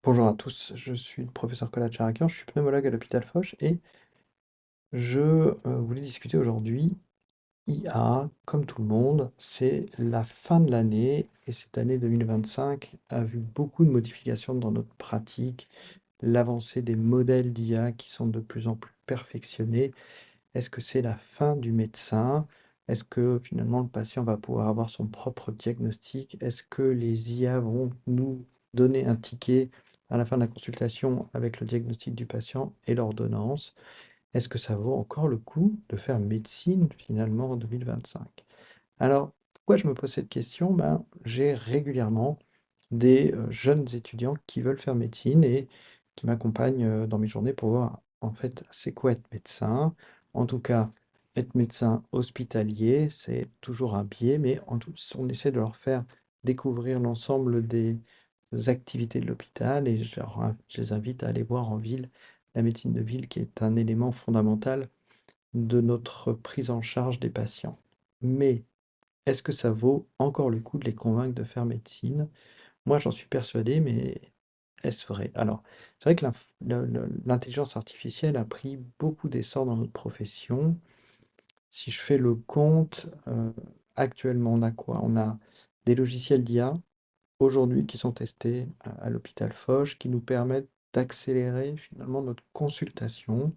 Bonjour à tous, je suis le professeur Kola Charakian, je suis pneumologue à l'hôpital Foch et je voulais discuter aujourd'hui IA, comme tout le monde, c'est la fin de l'année et cette année 2025 a vu beaucoup de modifications dans notre pratique, l'avancée des modèles d'IA qui sont de plus en plus perfectionnés. Est-ce que c'est la fin du médecin? Est-ce que finalement le patient va pouvoir avoir son propre diagnostic? Est-ce que les IA vont nous donner un ticket à la fin de la consultation avec le diagnostic du patient et l'ordonnance? Est-ce que ça vaut encore le coup de faire médecine finalement en 2025? Alors, pourquoi je me pose cette question? Ben, j'ai régulièrement des jeunes étudiants qui veulent faire médecine et qui m'accompagnent dans mes journées pour voir en fait c'est quoi être médecin. En tout cas, être médecin hospitalier, c'est toujours un biais, mais on essaie de leur faire découvrir l'ensemble des activités de l'hôpital et je les invite à aller voir en ville la médecine de ville qui est un élément fondamental de notre prise en charge des patients. Mais est-ce que ça vaut encore le coup de les convaincre de faire médecine? Moi, j'en suis persuadé, mais est-ce vrai? Alors, c'est vrai que l'intelligence artificielle a pris beaucoup d'essor dans notre profession. Si je fais le compte, actuellement, on a quoi? On a des logiciels d'IA aujourd'hui qui sont testés à l'hôpital Foch, qui nous permettent d'accélérer finalement notre consultation.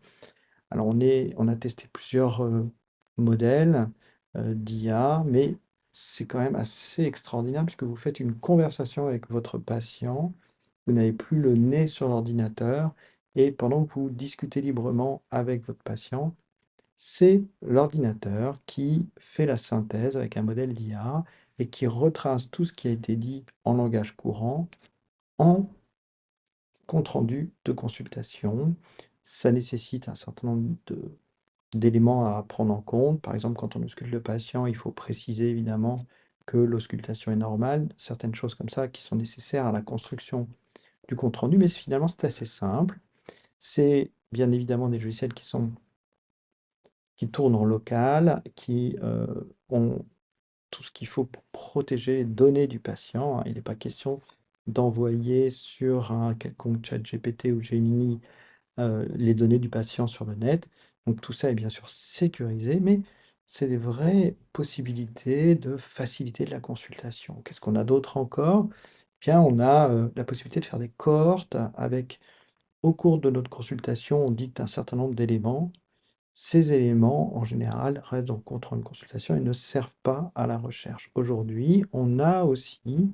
Alors on a testé plusieurs modèles d'IA, mais c'est quand même assez extraordinaire puisque vous faites une conversation avec votre patient, vous n'avez plus le nez sur l'ordinateur et pendant que vous discutez librement avec votre patient, c'est l'ordinateur qui fait la synthèse avec un modèle d'IA et qui retrace tout ce qui a été dit en langage courant en compte rendu de consultation. Ça nécessite un certain nombre d'éléments à prendre en compte. Par exemple, quand on ausculte le patient, il faut préciser évidemment que l'auscultation est normale, certaines choses comme ça qui sont nécessaires à la construction du compte rendu, mais finalement c'est assez simple. C'est bien évidemment des logiciels qui tournent en local, qui ont tout ce qu'il faut pour protéger les données du patient, hein. Il n'est pas question d'envoyer sur un quelconque chat GPT ou Gemini les données du patient sur le net. Donc tout ça est bien sûr sécurisé, mais c'est des vraies possibilités de faciliter la consultation. Qu'est-ce qu'on a d'autre encore? Bien, on a la possibilité de faire des cohortes avec, au cours de notre consultation, on dicte un certain nombre d'éléments. Ces éléments, en général, restent dans le compte rendu de consultation et ne servent pas à la recherche. Aujourd'hui, on a aussi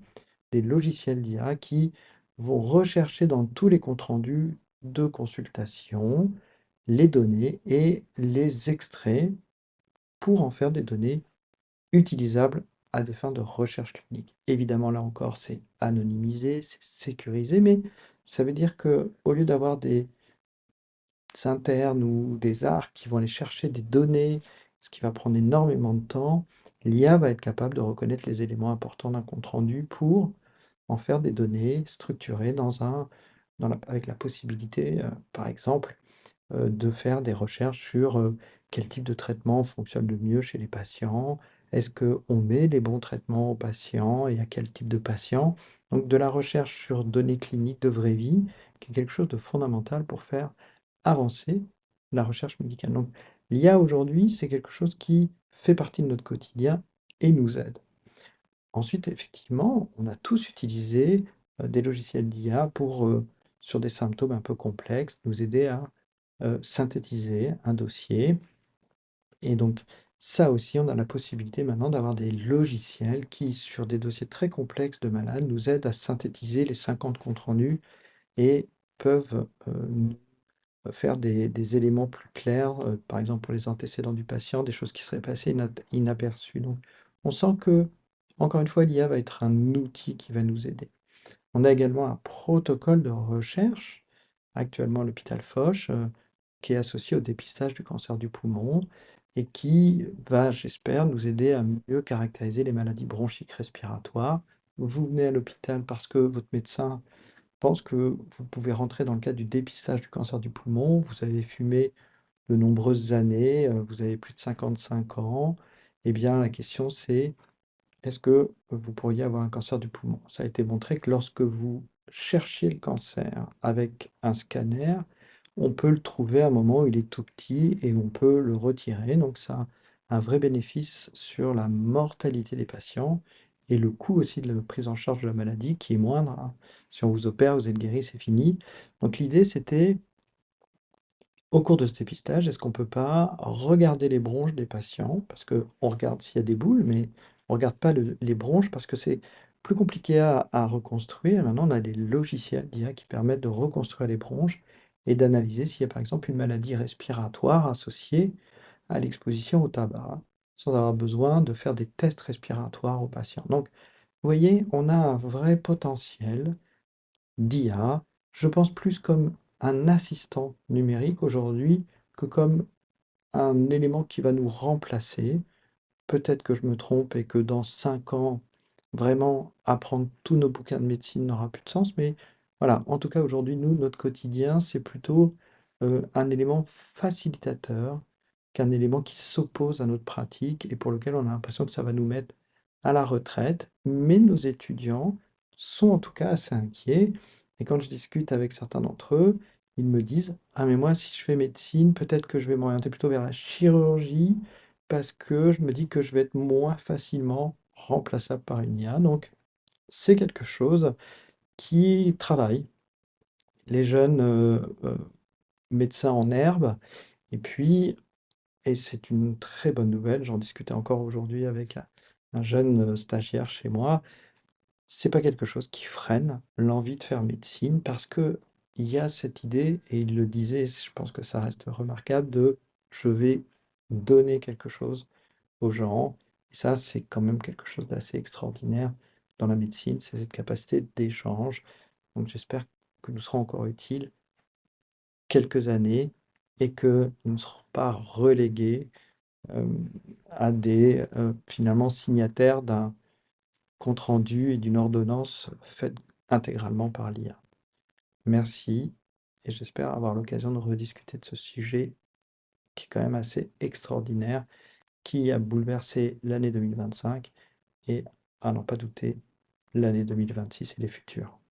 des logiciels d'IA qui vont rechercher dans tous les comptes rendus de consultation les données et les extraits pour en faire des données utilisables à des fins de recherche clinique. Évidemment, là encore, c'est anonymisé, c'est sécurisé, mais ça veut dire que au lieu d'avoir des internes ou des arcs qui vont aller chercher des données, ce qui va prendre énormément de temps, l'IA va être capable de reconnaître les éléments importants d'un compte rendu pour en faire des données structurées avec la possibilité, par exemple, de faire des recherches sur quel type de traitement fonctionne le mieux chez les patients. Est-ce qu'on met les bons traitements aux patients et à quel type de patient? Donc de la recherche sur données cliniques de vraie vie, qui est quelque chose de fondamental pour faire avancer la recherche médicale. Donc l'IA aujourd'hui, c'est quelque chose qui fait partie de notre quotidien et nous aide. Ensuite, effectivement, on a tous utilisé des logiciels d'IA pour, sur des symptômes un peu complexes, nous aider à synthétiser un dossier. Et donc, ça aussi, on a la possibilité maintenant d'avoir des logiciels qui, sur des dossiers très complexes de malades, nous aident à synthétiser les 50 comptes rendus et peuvent nous faire des éléments plus clairs, par exemple pour les antécédents du patient, des choses qui seraient passées inaperçues. Donc, on sent que, encore une fois, l'IA va être un outil qui va nous aider. On a également un protocole de recherche, actuellement à l'hôpital Foch, qui est associé au dépistage du cancer du poumon et qui va, j'espère, nous aider à mieux caractériser les maladies bronchiques respiratoires. Vous venez à l'hôpital parce que votre médecin pense que vous pouvez rentrer dans le cadre du dépistage du cancer du poumon, vous avez fumé de nombreuses années, vous avez plus de 55 ans, eh bien la question c'est est-ce que vous pourriez avoir un cancer du poumon? Ça a été montré que lorsque vous chercher le cancer avec un scanner, on peut le trouver à un moment où il est tout petit et on peut le retirer. Donc ça a un vrai bénéfice sur la mortalité des patients et le coût aussi de la prise en charge de la maladie qui est moindre, hein. Si on vous opère, vous êtes guéri, c'est fini. Donc l'idée, c'était au cours de ce dépistage, est-ce qu'on peut pas regarder les bronches des patients? Parce qu'on regarde s'il y a des boules, mais on regarde pas les bronches parce que c'est plus compliqué à reconstruire. Maintenant, on a des logiciels d'IA qui permettent de reconstruire les bronches et d'analyser s'il y a par exemple une maladie respiratoire associée à l'exposition au tabac, sans avoir besoin de faire des tests respiratoires aux patients. Donc, vous voyez, on a un vrai potentiel d'IA, je pense plus comme un assistant numérique aujourd'hui que comme un élément qui va nous remplacer. Peut-être que je me trompe et que dans 5 ans, vraiment apprendre tous nos bouquins de médecine n'aura plus de sens, mais voilà, en tout cas aujourd'hui, nous, notre quotidien, c'est plutôt un élément facilitateur qu'un élément qui s'oppose à notre pratique et pour lequel on a l'impression que ça va nous mettre à la retraite. Mais nos étudiants sont en tout cas assez inquiets. Et quand je discute avec certains d'entre eux, ils me disent: «Ah mais moi, si je fais médecine, peut-être que je vais m'orienter plutôt vers la chirurgie parce que je me dis que je vais être moins facilement remplaçable par une IA». Donc c'est quelque chose qui travaille les jeunes, médecins en herbe et puis et c'est une très bonne nouvelle, j'en discutais encore aujourd'hui avec un jeune, stagiaire chez moi. C'est pas quelque chose qui freine l'envie de faire médecine parce que il y a cette idée et il le disait, je pense que ça reste remarquable, de: «Je vais donner quelque chose aux gens». Et ça, c'est quand même quelque chose d'assez extraordinaire dans la médecine, c'est cette capacité d'échange. Donc j'espère que nous serons encore utiles quelques années et que nous ne serons pas relégués à des finalement signataires d'un compte rendu et d'une ordonnance faite intégralement par l'IA. Merci et j'espère avoir l'occasion de rediscuter de ce sujet qui est quand même assez extraordinaire, qui a bouleversé l'année 2025 et, à n'en pas douter, l'année 2026 et les futurs.